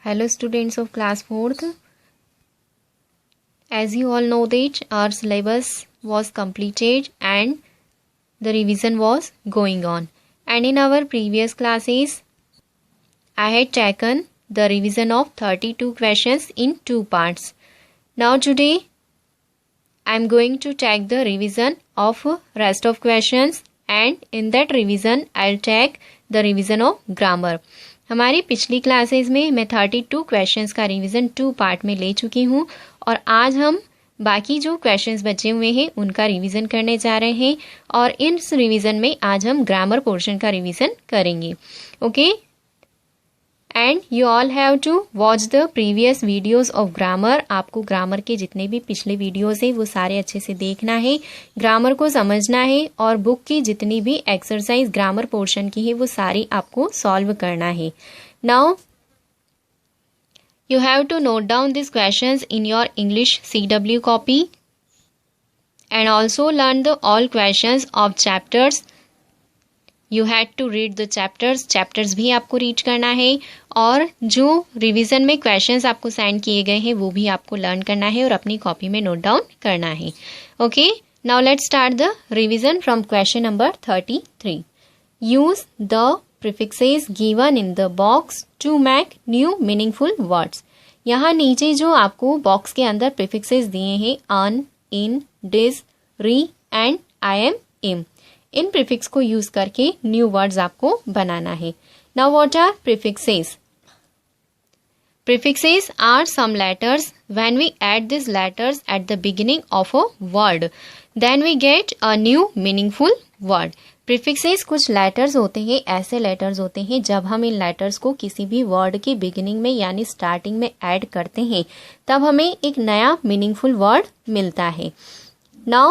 Hello students of class 4th. As you all know that our syllabus was completed and the revision was going on. And in our previous classes, I had taken the revision of 32 questions in 2 parts. Now today, I am going to take the revision of rest of questions and in that revision, I'll take the revision of grammar. हमारी पिछली classes में मैं 32 questions का revision 2 part में ले चुकी हूँ और आज हम बाकी जो क्वेश्चंस बचे हुए हैं उनका रिवीजन करने जा रहे हैं और इस रिवीजन में आज हम ग्रामर पोर्शन का रिवीजन करेंगे. Okay, and you all have to watch the previous videos of grammar. आपको ग्रामर के जितने भी पिछले वीडियोस हैं वो सारे अच्छे से देखना है, ग्रामर को समझना है और बुक की जितनी भी एक्सरसाइज ग्रामर पोर्शन की है वो सारी आपको सॉल्व करना है. Now you have to note down this questions in your English CW copy and also learn the all questions of chapters. You had to read the chapters भी आपको read करना है और जो रिवीजन में क्वेश्चंस आपको सेंड किए गए हैं वो भी आपको लर्न करना है और अपनी कॉपी में नोट डाउन करना है. Okay, now let's start the revision from question number 33. Use the prefixes given in the box to make new meaningful words. यहाँ नीचे जो आपको बॉक्स के अंदर प्रीफिक्सेस दिए हैं un, in, dis, re and I M, im, in prefix को use करके न्यू वर्ड्स आपको बनाना है. Now what are prefixes? Prefixes are some letters. When we add these letters at the beginning of a word, then we get a new meaningful word. Prefixes कुछ letters होते हैं, ऐसे letters होते हैं जब हम इन letters को किसी भी word के beginning में यानी starting में add करते हैं तब हमें एक नया meaningful word मिलता है. Now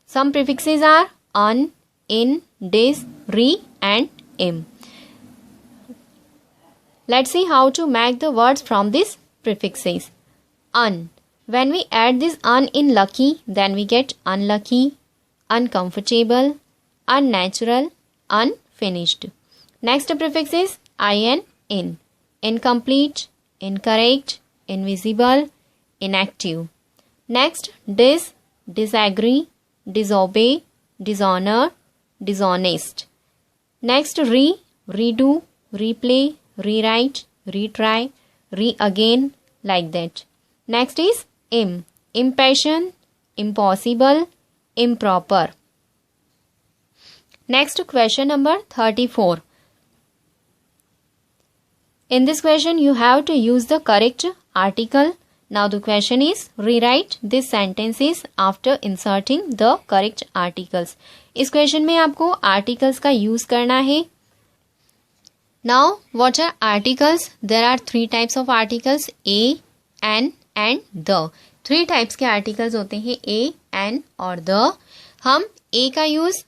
some prefixes are un, in, dis, re and im. Let's see how to make the words from these prefixes. Un. When we add this un in lucky, then we get unlucky, uncomfortable, unnatural, unfinished. Next prefix is in. Incomplete, incorrect, invisible, inactive. Next dis, disagree, disobey, dishonor, dishonest. Next redo, replay, rewrite, retry, re-again, like that. Next is impatient, impossible, improper. Next question number 34. In this question you have to use the correct article. Now the question is rewrite these sentences after inserting the correct articles. इस question में आपको articles का use करना है. Now, what are articles? There are 3 types of articles: a, an and the. 3 types के articles होते हैं a, an और the. हम a का यूज,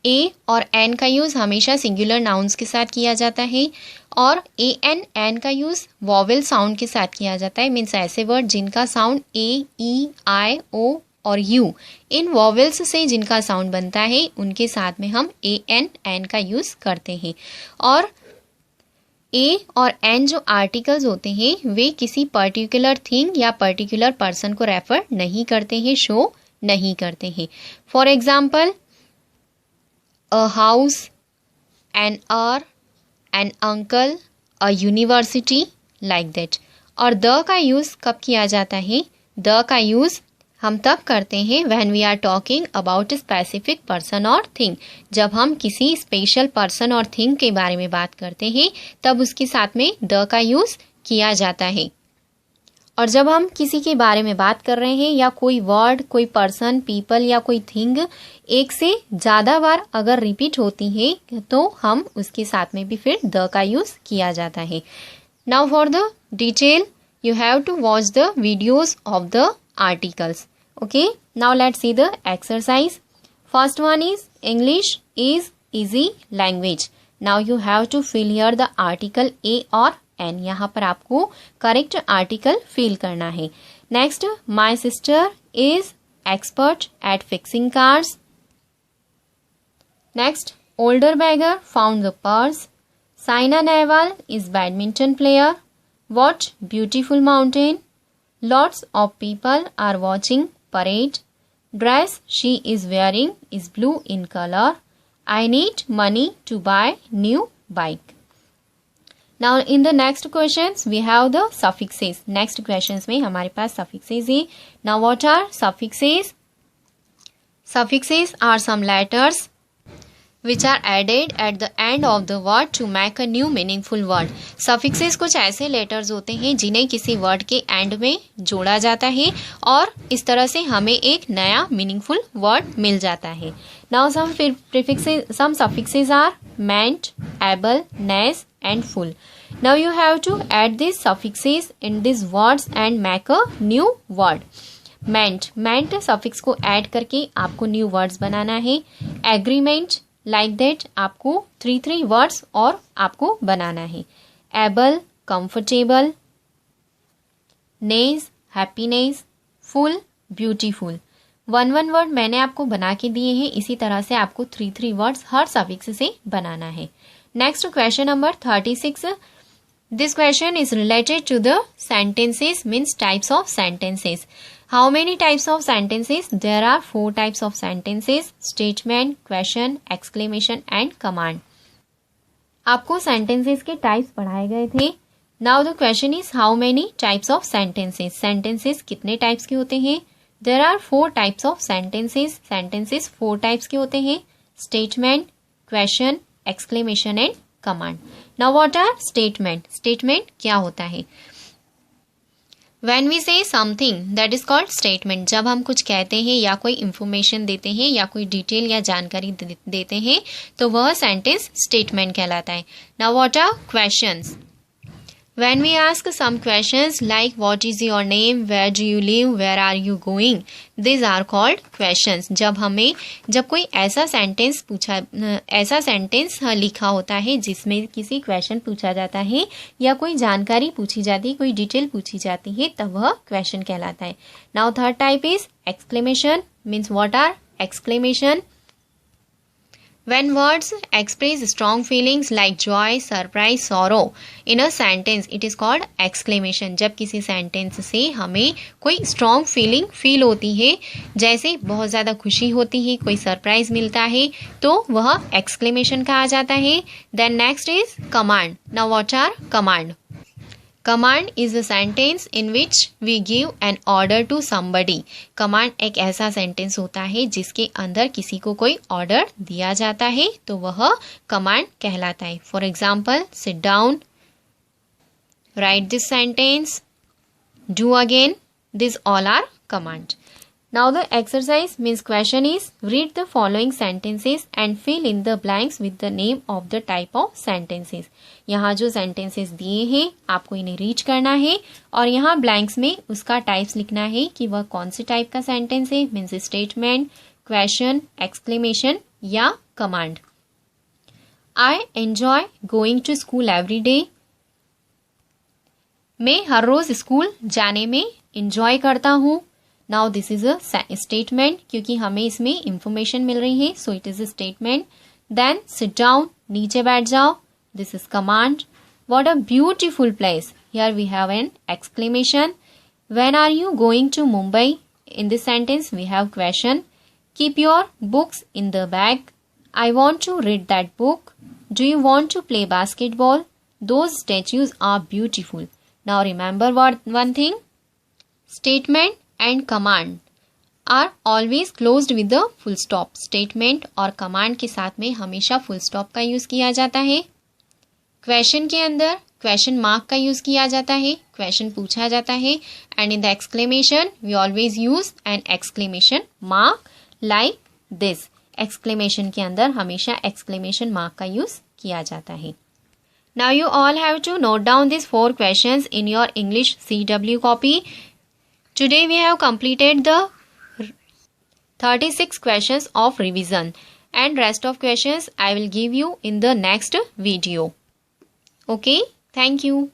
a और an का यूज हमेशा सिंगुलर नाउन्स के साथ किया जाता है और a and का यूज वॉवेल साउंड के साथ किया जाता है. मीन्स ऐसे वर्ड जिनका sound a, e, i, o और u इन वॉवेल्स से जिनका साउंड बनता है उनके साथ में हम a and का यूज करते हैं. और a और n जो आर्टिकल्स होते हैं वे किसी पर्टिकुलर थिंग या पर्टिकुलर पर्सन को रेफर नहीं करते हैं, शो नहीं करते हैं. For example a house, an hour, an uncle, a university, like that. और द का यूज कब किया जाता है? द का यूज हम तब करते हैं when we are talking about a specific person और थिंग. जब हम किसी स्पेशल पर्सन और थिंग के बारे में बात करते हैं तब उसके साथ में द का यूज किया जाता है. और जब हम किसी के बारे में बात कर रहे हैं या कोई वर्ड, कोई पर्सन, पीपल या कोई थिंग एक से ज़्यादा बार अगर रिपीट होती है तो हम उसके साथ में भी फिर द का यूज किया जाता है. Now for the detail you have to watch the videos of the articles. Okay, now let's see the exercise. First one is English is easy language. Now you have to fill here the article a or n. यहाँ पर आपको correct article fill करना है. Next, my sister is expert at fixing cars. Next, older beggar found the purse. Saina Nehwal is badminton player. What beautiful mountain. Lots of people are watching parade. Dress she is wearing is blue in color. I need money to buy new bike. Now in the next questions we have the suffixes. Next questions में हमारे पास suffixes है. Now what are suffixes? Suffixes are some letters which are added at the end of the word to make a new meaningful word. Suffixes कुछ ऐसे letters होते हैं जिन्हें किसी word के end में जोड़ा जाता है और इस तरह से हमें एक नया meaningful word मिल जाता है. Now some prefixes, some suffixes are meant, able, ness and full. Now you have to add these suffixes in these words and make a new word. meant suffix को add करके आपको new words बनाना है. agreement like that आपको 3 words और आपको बनाना है. able, comfortable, ness, happiness, full, beautiful. 1 word मैंने आपको बना के दिए हैं. इसी तरह से आपको 3 वर्ड्स हर सफिक्स से बनाना है. Next question number 36. This question is related to the sentences means types of sentences. How many types of sentences? There are 4 types of sentences: statement, question, exclamation and command. आपको sentences के types पढ़ाए गए थे. Now the question is how many types of sentences? Sentences कितने types के होते हैं? There are 4 types of sentences. Sentences 4 types के होते हैं: statement, question, exclamation and command. Now what are statement? Statement क्या होता है? When we say something that is called statement, जब हम कुछ कहते हैं या कोई इंफॉर्मेशन देते हैं या कोई डिटेल या जानकारी देते हैं तो वह सेंटेंस स्टेटमेंट कहलाता है. Now what are questions? When we ask some questions like what is your name, where do you live, where are you going, these are called questions. जब कोई ऐसा सेंटेंस लिखा होता है जिसमें किसी क्वेश्चन पूछा जाता है या कोई जानकारी पूछी जाती है, कोई डिटेल पूछी जाती है, तब वह क्वेश्चन कहलाता है. Now third type is exclamation. Means what are exclamation? When words express strong feelings like joy, surprise, sorrow in a sentence, it is called exclamation. जब किसी सेंटेंस से हमें कोई strong feeling फील होती है, जैसे बहुत ज़्यादा खुशी होती है, कोई सरप्राइज मिलता है, तो वह exclamation कहा जाता है. Then next is command. Now what are command? Command is a sentence in which we give an order to somebody. Command एक ऐसा सेंटेंस होता है जिसके अंदर किसी को कोई ऑर्डर दिया जाता है तो वह command कहलाता है. For example, sit down, write this sentence, do again. These all are command. Now the exercise means question is read the following sentences and fill in the blanks with the name of the type of sentences. यहाँ जो sentences दिए हैं आपको इन्हें read करना है और यहाँ blanks में उसका टाइप्स लिखना है कि वह कौन से टाइप का सेंटेंस है. मीन्स स्टेटमेंट, क्वेश्चन, एक्सक्लेमेशन या command. I enjoy going to school every day. मैं हर रोज स्कूल जाने में enjoy करता हूँ. Now this is a statement क्योंकि हमें इसमें information मिल रही है, so it is a statement. Then sit down, नीचे बैठ जाओ. This is command. What a beautiful place. Here we have an exclamation. When are you going to Mumbai? In this sentence we have question. Keep your books in the bag. I want to read that book. Do you want to play basketball? Those statues are beautiful. Now remember one thing. Statement and command are always closed with the full stop. Statement और command के साथ में हमेशा full stop का use किया जाता है. Question के अंदर क्वेश्चन मार्क का यूज किया जाता है, क्वेश्चन पूछा जाता है. And in the exclamation we always use an exclamation mark like this. Exclamation के अंदर हमेशा एक्सक्लेमेशन मार्क का यूज किया जाता है. Now you all have to note down these 4 questions in your English CW copy. Today we have completed the 36 questions of revision and rest of questions I will give you in the next video. Okay, thank you.